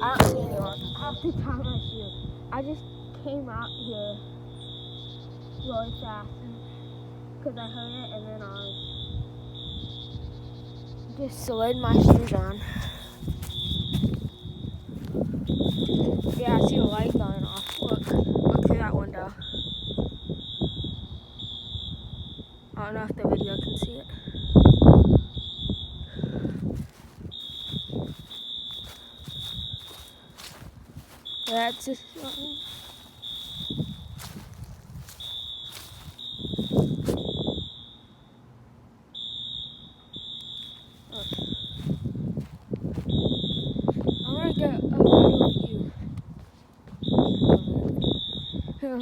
I don't see anyone. Half the time I shoot, I just came out here really fast because I heard it, and then I just slid my shoes on. Yeah, I see a light going off. Look through that window. I don't know if the video can see it. That's just something. I want to get a better view. Here,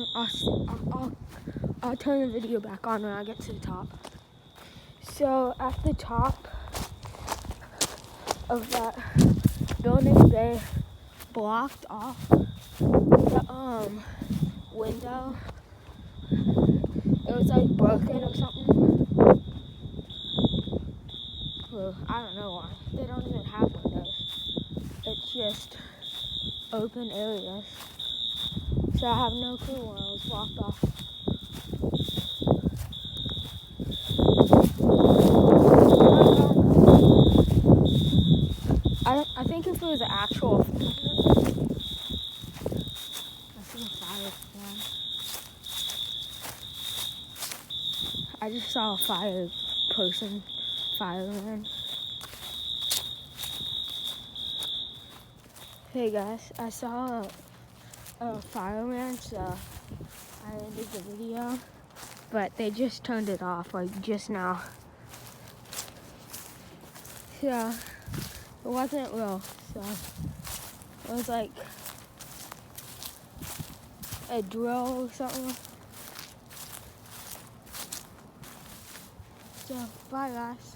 I'll turn the video back on when I get to the top. So at the top of that building, they blocked off the window. It was like broken or something. Well, I don't know why. They don't even have windows. It's just open areas. So I have no clue why it was blocked off. I think if it was an actual fire, I see a fire one. I just saw a fireman. Hey guys, I saw a fireman, so I ended the video, but they just turned it off like just now. So it wasn't real, so it was like a drill or something. So bye guys.